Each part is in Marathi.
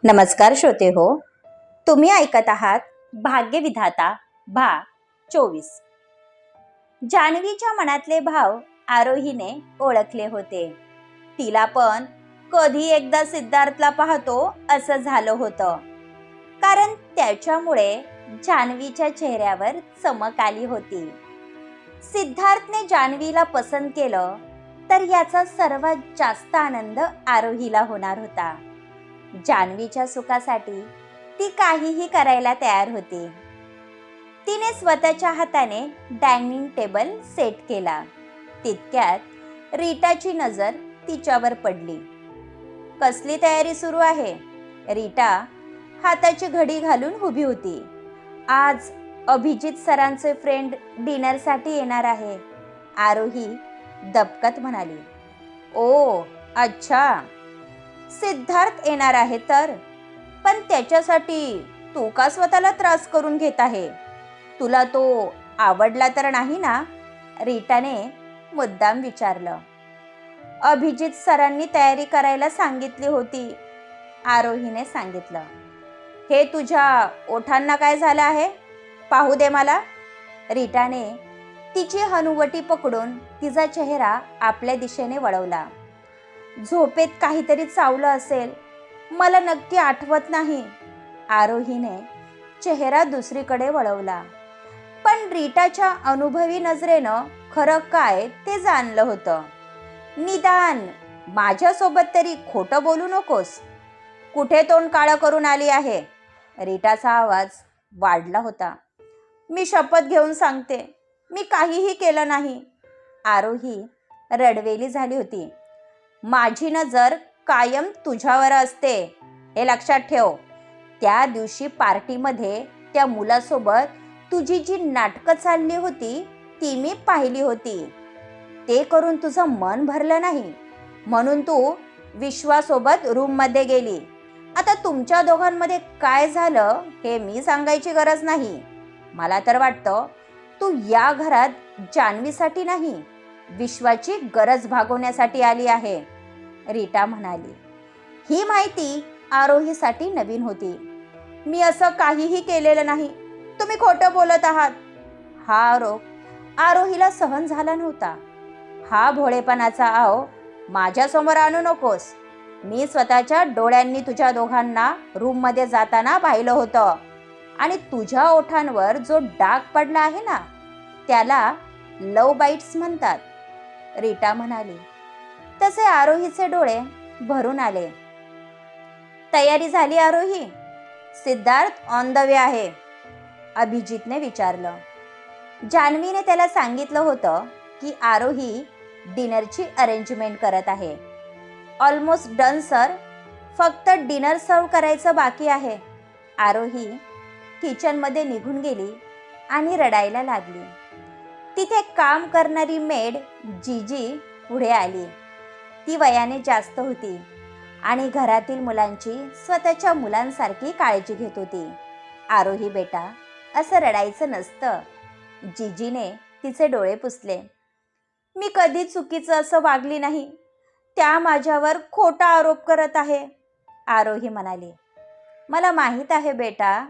नमस्कार श्रोते हो, तुम्ही ऐकत आहात भाग्यविधाता भाग 24. जान्हवीच्या मनातले भाव आरोहीने ओळखले होते. तिला पण कधी एकदा सिद्धार्थला पाहतो असं झालं होतं, कारण त्याच्यामुळे जान्हवीच्या चेहऱ्यावर चमक आली होती. सिद्धार्थने जान्हवीला पसंत केलं तर याचा सर्वात जास्त आनंद आरोहीला होणार होता. जान्हवीच्या सुखासाठी ती काहीही करायला तयार होती. तिने स्वतःच्या हाताने डायनिंग टेबल सेट केला. तितक्यात रीटाची नजर तिच्यावर पडली. कसली तयारी सुरू आहे? रीटा हाताची घडी घालून उभी होती. आज अभिजित सरांचे फ्रेंड डिनरसाठी येणार आहे, आरोही दबकत म्हणाली. ओ अच्छा, सिद्धार्थ येणार आहे तर? पण त्याच्यासाठी तू का स्वतःला त्रास करून घेत आहे? तुला तो आवडला तर नाही ना? रीटाने मुद्दाम विचारलं. अभिजित सरांनी तयारी करायला सांगितली होती, आरोहीने सांगितलं. हे तुझ्या ओठांना काय झालं आहे? पाहू दे मला. रीटाने तिची हनुवटी पकडून तिचा चेहरा आपल्या दिशेने वळवला. झोपेत काहीतरी चावलं असेल, मला नक्की आठवत नाही. आरोहीने चेहरा दुसरीकडे वळवला. पण रीटाच्या अनुभवी नजरेनं खरं काय ते जाणलं होतं. निदान माझ्यासोबत तरी खोटं बोलू नकोस. कुठे तोंड काळं करून आली आहे? रीटाचा आवाज वाढला होता. मी शपथ घेऊन सांगते, मी काहीही केलं नाही. आरोही रडवेली झाली होती. माझी नजर कायम तुझ्यावर असते, हे लक्षात ठेव. त्या दिवशी पार्टीमध्ये त्या मुलासोबत तुझी जी नाटकं चालली होती ती मी पाहिली होती. ते करून तुझं मन भरलं नाही म्हणून तू विश्वासोबत रूममध्ये गेली. आता तुमच्या दोघांमध्ये काय झालं हे मी सांगायची गरज नाही. मला तर वाटतं तू या घरात जान्हवीसाठी नाही, विश्वाची गरज भागवण्यासाठी आली आहे, रीटा म्हणाली. ही माहिती आरोहीसाठी नवीन होती. मी असं काहीही केलेलं नाही, तुम्ही खोटं बोलत आहात. हा आरोप आरोहीला सहन झाला नव्हता. हा भोळेपणाचा आव माझ्यासमोर आणू नकोस. मी स्वतःच्या डोळ्यांनी तुझ्या दोघांना रूममध्ये जाताना पाहिलं होतं आणि तुझ्या ओठांवर जो डाग पडला आहे ना, त्याला लव बाईट्स म्हणतात, रीटा म्हणाली. तसे आरोहीचे डोळे भरून आले. तयारी झाली आरोही? सिद्धार्थ ऑन द वे आहे, अभिजितने विचारलं. जान्हवीने त्याला सांगितलं होतं की आरोही डिनरची अरेंजमेंट करत आहे. ऑलमोस्ट डन सर, फक्त डिनर सर्व करायचं बाकी आहे. आरोही किचनमध्ये निघून गेली आणि रडायला लागली. तिथे काम करणारी मेड जीजी पुढे आली. ती वयाने जास्त होती आणि घरातील मुलांची स्वतःच्या मुलांसारखी काळजी घेत होती. आरोही बेटा, असं रडायचं नसतं. जीजीने तिचे डोळे पुसले. मी कधी चुकीचं असं वागली नाही. त्या माझ्यावर खोटा आरोप करत आहे, आरोही म्हणाली. मला माहीत आहे बेटा,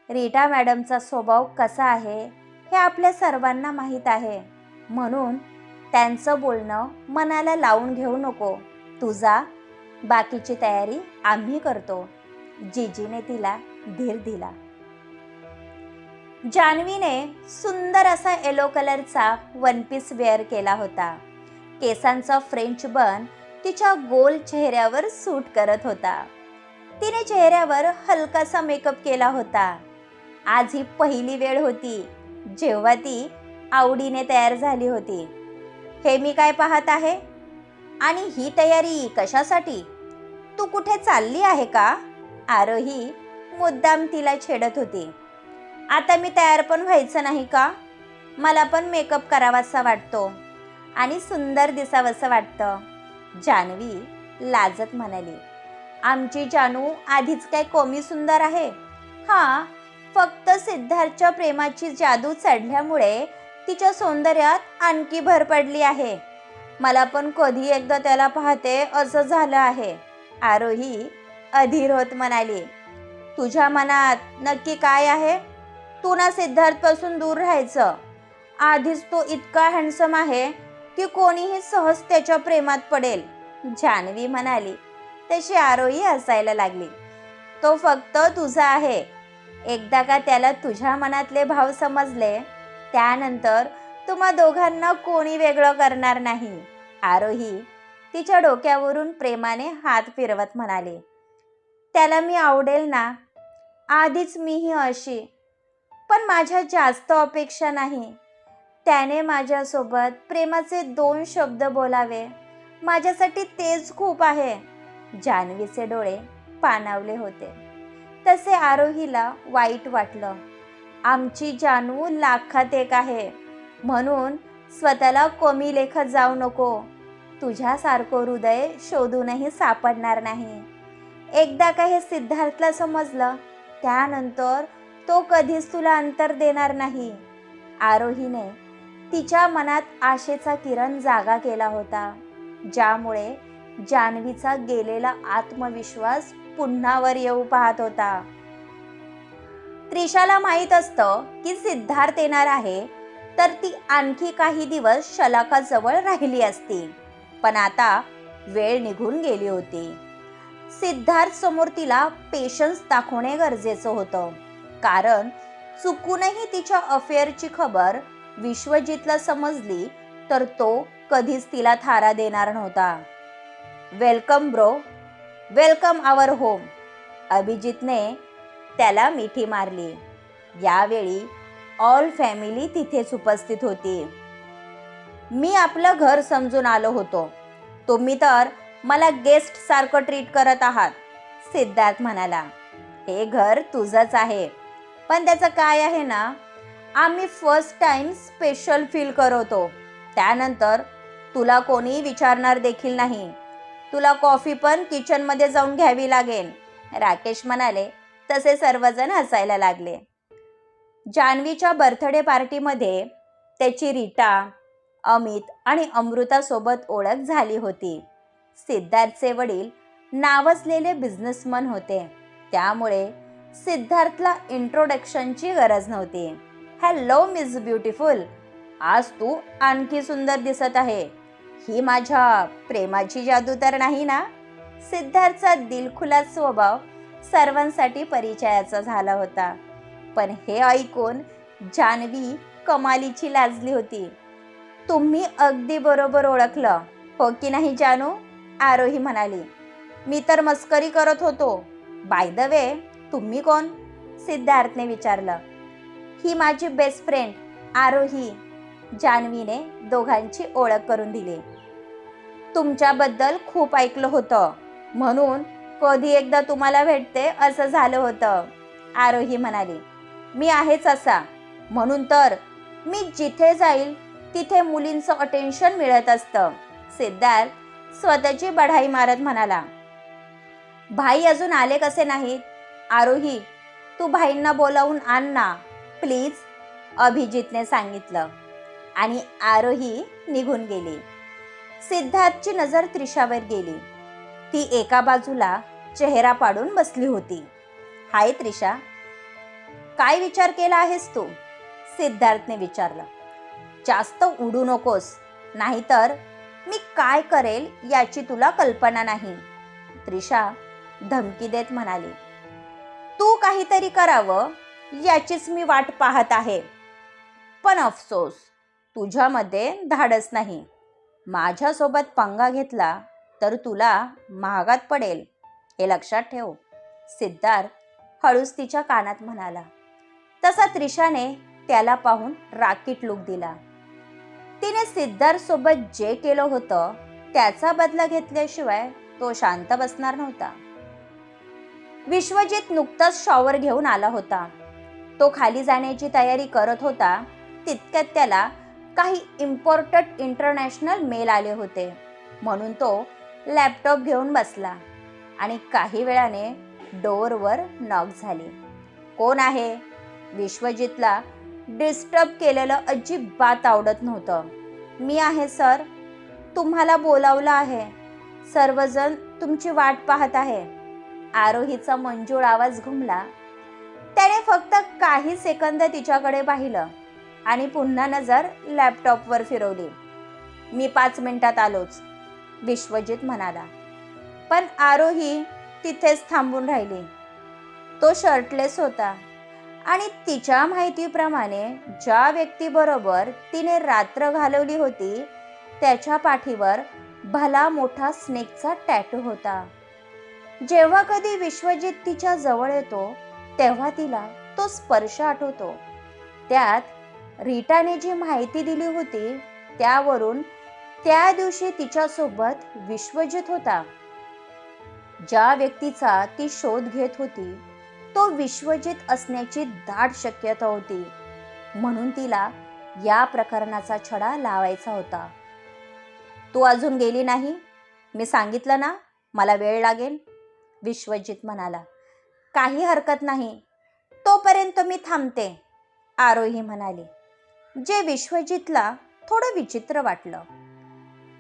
रीटा मॅडमचा स्वभाव कसा आहे हे आपल्या सर्वांना माहीत आहे. म्हणून त्यांचं बोलणं मनाला लावून घेऊ नको. तुझा बाकीची तयारी आम्ही करतो, जीजीने तिला धीर दिला. जान्हवीने सुंदर असा येलो कलरचा वन पीस वेअर केला होता. केसांचा फ्रेंच बन तिच्या गोल चेहऱ्यावर सूट करत होता. तिने चेहऱ्यावर हलकासा मेकअप केला होता. आज ही पहिली वेळ होती जेव्हा ती आवडीने तयार झाली होती. हे मी काय पाहत आहे? आणि ही तयारी कशासाठी? तू कुठे चालली आहे का? आरोही मुद्दाम तिला छेडत होती. आता मी तयार पण व्हायचं नाही का? मला पण मेकअप करावासा वाटतो आणि सुंदर दिसावंसं वाटतं, जान्हवी लाजत म्हणाली. आमची जानू आधीच काय कमी सुंदर आहे. हां, फक्त सिद्धार्थच्या प्रेमाची जादू चढल्यामुळे तिच्या सौंदर्यात आणखी भर पडली आहे. मला पण कधी एकदा त्याला पाहते असं झालं आहे, आरोही अधीर होत म्हणाली, तुझ्या मनात नक्की काय आहे? तू ना सिद्धार्थ पासून दूर राहायचं. आधीच तो इतका हँडसम आहे की कोणीही सहज त्याच्या प्रेमात पडेल. जान्हवी म्हणाली. तशी आरोही हसायला लागली. तो फक्त तुझा आहे. एकदा का त्याला तुझ्या मनातले भाव समजले, त्यानंतर तुम्हा दोघांना कोणी वेगळं करणार नाही. आरोही तिच्या डोक्यावरून प्रेमाने हात फिरवत म्हणाले, त्याला मी आवडेल ना? आधीच मीही अशी, पण माझ्या जास्त अपेक्षा नाही. त्याने माझ्यासोबत प्रेमाचे 2 शब्द बोलावे, माझ्यासाठी तेच खूप आहे. जान्हवीचे डोळे पाणावले होते. तसे आरोहीला वाईट वाटलं. आमची जानू लाखात एक आहे, म्हणून स्वतःला कमी लेखत जाऊ नको. तुझ्यासारखं हृदय शोधूनही सापडणार नाही. एकदा का हे सिद्धार्थला समजलं, त्यानंतर तो कधीच तुला अंतर देणार नाही. आरोहीने तिच्या मनात आशेचा किरण जागा केला होता, ज्यामुळे जान्हवीचा गेलेला आत्मविश्वास पुन्हा वर येऊ पाहत होता. त्रिशाला माहीत असतं की सिद्धार्थ येणार आहे, तर ती आणखी काही दिवस शलाकाजवळ राहिली असती. पण आता वेळ निघून गेली होती. सिद्धार्थ समोर तिला पेशन्स दाखवणे गरजेचं होतं, कारण चुकूनही तिच्या अफेअरची खबर विश्वजितला समजली तर तो कधीच तिला थारा देणार नव्हता. वेलकम ब्रो, वेलकम आवर होम. अभिजितने त्याला मिठी मारली. यावेळी ऑल फॅमिली तिथेच उपस्थित होती. मी आपलं घर समजून आलो होतो, तुम्ही तर मला गेस्ट सारखं ट्रीट करत आहात. सिद्धार्थ म्हणाला, हे घर तुझंच आहे, पण त्याचं काय आहे ना, आम्ही फर्स्ट टाइम स्पेशल फील करतो. त्यानंतर तुला कोणी विचारणार देखील नाही. तुला कॉफी पण किचनमध्ये जाऊन घ्यावी लागेल. राकेश म्हणाले. तसे सर्वजण हसायला लागले. जान्हवीच्या बर्थडे पार्टीमध्ये त्याची रीटा, अमित आणि अमृतासोबत ओळख झाली होती. सिद्धार्थचे वडील नावाजलेले बिझनेसमन होते, त्यामुळे सिद्धार्थला इंट्रोडक्शनची गरज नव्हती. हॅलो मिस ब्युटिफुल, आज तू आणखी सुंदर दिसत आहे. ही माझ्या प्रेमाची जादू तर नाही ना? सिद्धार्थचा दिलखुलास स्वभाव सर्वांसाठी परिचयाचा झाला होता, पण हे ऐकून जान्हवी कमालीची लाजली होती. तुम्ही अगदी बरोबर ओळखलं, हो की नाही जानू? आरोही म्हणाली. मी तर मस्करी करत होतो. बाय द वे, तुम्ही कोण? सिद्धार्थने विचारलं. ही माझी बेस्ट फ्रेंड आरोही. जान्हवीने दोघांची ओळख करून दिली. तुमच्याबद्दल खूप ऐकलं होतं, म्हणून कधी एकदा तुम्हाला भेटते असं झालं होतं. आरोही म्हणाली. मी आहेच असा, म्हणून तर मी जिथे जाईल तिथे मुलींचं अटेन्शन मिळत असतं. सिद्धार्थ स्वतःची बढाई मारत म्हणाला. भाई अजून आले कसे नाहीत? आरोही, तू भाईंना बोलावून आण ना प्लीज, अभिजितने सांगितलं. आणि आरोही निघून गेली. सिद्धार्थची नजर त्रिशावर गेली. ती एका बाजूला चेहरा पाडून बसली होती. हाय त्रिशा, काय विचार केला आहेस तू? सिद्धार्थने विचारलं. जास्त उडू नकोस, नाहीतर मी काय करेल याची तुला कल्पना नाही, त्रिशा धमकी देत म्हणाली. तू काहीतरी करावं याचीच मी वाट पाहत आहे, पण अफसोस तुझ्यामध्ये धाडस नाही. माझ्यासोबत पंगा घेतला तर तुला महागात पडेल, हे लक्षात ठेव, सिद्धार्थ हळूच तिच्या कानात म्हणाला. तसा त्रिशाने त्याला पाहून राकीट लुक दिला. तिने सिद्धार्थ सोबत जे केलं होतं त्याचा बदला घेतल्याशिवाय तो शांत बसणार नव्हता. विश्वजित नुकताच शॉवर घेऊन आला होता. तो खाली जाण्याची तयारी करत होता, तितक्यात त्याला काही इम्पॉर्टंट इंटरनॅशनल मेल आले होते, म्हणून तो लॅपटॉप घेऊन बसला आणि काही वेळाने डोअरवर नॉक झाली. कोण आहे? विश्वजितला डिस्टर्ब केलेलं अजिबात आवडत नव्हतं. मी आहे सर, तुम्हाला बोलावलं आहे. सर्वजण तुमची वाट पाहत आहे. आरोहीचा मंजूळ आवाज घुमला. त्याने फक्त काही सेकंद तिच्याकडे पाहिलं आणि पुन्हा नजर लॅपटॉपवर फिरवली. मी 5 मिनिटात आलोच, विश्वजित म्हणाला. पण आरोही तिथेच थांबून राहिली. तो शर्टलेस होता आणि तिच्या माहितीप्रमाणे ज्या व्यक्तीबरोबर तिने रात्र घालवली होती त्याच्या पाठीवर भला मोठा स्नेकचा टॅटू होता. जेव्हा कधी विश्वजित तिच्या जवळ येतो तेव्हा तिला तो स्पर्श आठवतो. त्यात रीटाने जी माहिती दिली होती त्यावरून त्या दिवशी तिच्यासोबत विश्वजित होता. ज्या व्यक्तीचा ती शोध घेत होती तो विश्वजित असण्याची दाट शक्यता होती. म्हणून तिला या प्रकरणाचा छडा लावायचा होता. तू अजून गेली नाही? मी सांगितलं ना मला वेळ लागेल, विश्वजित म्हणाला. काही हरकत नाही, तोपर्यंत मी थांबते, आरोही म्हणाली. जे विश्वजितला थोडं विचित्र वाटलं.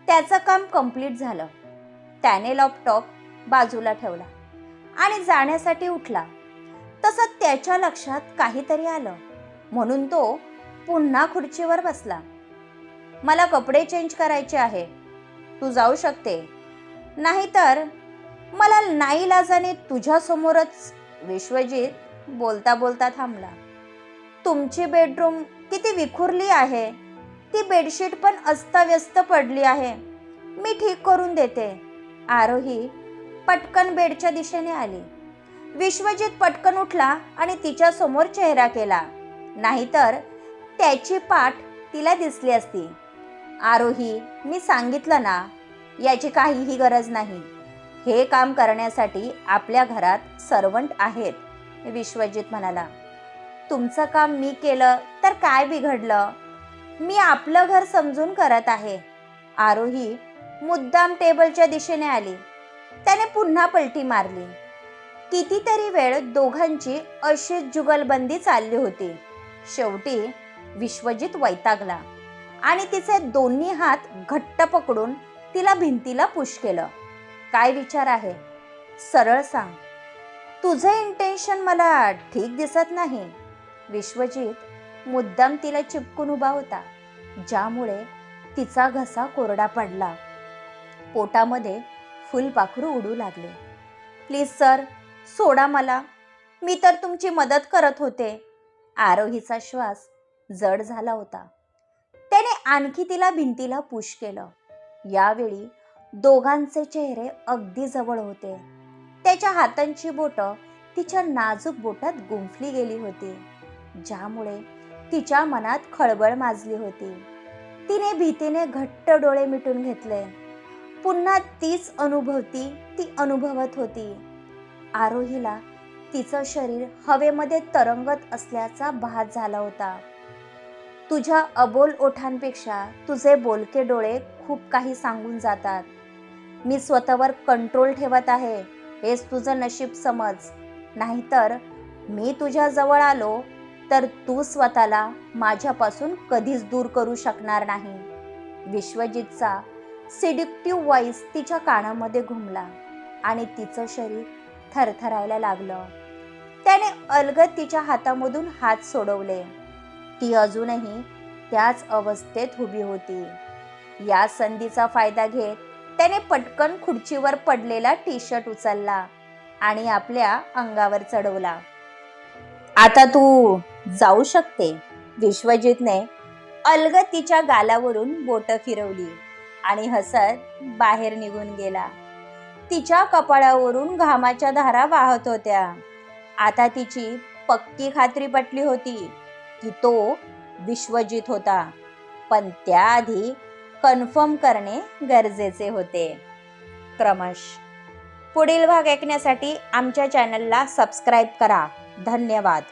त्याचं काम कंप्लीट झालं. त्याने लॅपटॉप बाजूला ठेवला आणि जाण्यासाठी उठला. तसं त्याच्या लक्षात काहीतरी आलं म्हणून तो पुन्हा खुर्चीवर बसला. मला कपडे चेंज करायचे आहे, तू जाऊ शकते. नाहीतर मला नाईलाजाने तुझ्यासमोरच, विश्वजित बोलता बोलता थांबला. तुमची बेडरूम किती विखुरली आहे. ती बेडशीट पण अस्ताव्यस्त पडली आहे. मी ठीक करून देते. आरोही पटकन बेडच्या दिशेने आली. विश्वजित पटकन उठला आणि तिच्या समोर चेहरा केला. नाहीतर त्याची पाठ तिला दिसली असती. आरोही, मी सांगितलं ना, याची काहीही गरज नाही. हे काम करण्यासाठी आपल्या घरात सर्वंट आहेत, विश्वजित म्हणाला. तुमचं काम मी केलं तर काय बिघडलं? मी आपलं घर समजून करत आहे. आरोही मुद्दाम टेबलच्या दिशेने आली. त्याने पुन्हा पलटी मारली. कितीतरी वेळ दोघांची अशीच जुगलबंदी चालली होती. शेवटी विश्वजित वैतागला आणि तिचे दोन्ही हात घट्ट पकडून तिला भिंतीला पुश केलं. काय विचार आहे? सरळ सांग. तुझं इंटेन्शन मला ठीक दिसत नाही. विश्वजित मुद्दाम तिला चिपकून उभा होता, ज्यामुळे तिचा घसा कोरडा पडला. पोटामध्ये फुलपाखरू उडू लागले. प्लीज सर, सोडा मला. मी तर तुमची मदत करत होते. आरोहीचा श्वास जड झाला होता. त्याने आणखी तिला भिंतीला पुश केलं. यावेळी दोघांचे चेहरे अगदी जवळ होते. त्याच्या हातांची बोटं तिच्या नाजूक बोटात गुंफली गेली होती, ज्यामुळे तिच्या मनात खळबळ माजली होती. तिने भीतीने घट्ट डोळे मिटून घेतले. पुन्हा तीच अनुभूती ती अनुभवत होती. आरोहीला तिचं शरीर हवेमध्ये तरंगत असल्याचा भास झाला होता. तुझ्या अबोल ओठांपेक्षा तुझे बोलके डोळे खूप काही सांगून जातात. मी स्वतःवर कंट्रोल ठेवत आहे, हेच तुझं नशीब समज. नाहीतर मी तुझ्या जवळ आलो तर तू स्वतःला माझ्यापासून कधीच दूर करू शकणार नाही. विश्वजितचा सिडिक्टिव्ह व्हॉइस तिच्या कानामध्ये घुमला आणि तिचं शरीर थरथरायला लागलं. त्याने अलगद तिच्या हातामधून हात सोडवले. ती अजूनही त्याच अवस्थेत उभी होती. या संधीचा फायदा घेत त्याने पटकन खुर्चीवर पडलेला टी शर्ट उचलला आणि आपल्या अंगावर चढवला. आता तू जाऊ शकते, विश्वजितने अलगद तिच्या गालावरून बोटं फिरवली आणि हसत बाहेर निघून गेला. तिच्या कपाळावरून घामाच्या धारा वाहत होत्या. आता तिची पक्की खात्री पटली होती की तो विश्वजित होता, पण त्याआधी कन्फर्म करणे गरजेचे होते. क्रमश पुढील भाग ऐकण्यासाठी आमच्या चॅनलला सबस्क्राईब करा. धन्यवाद.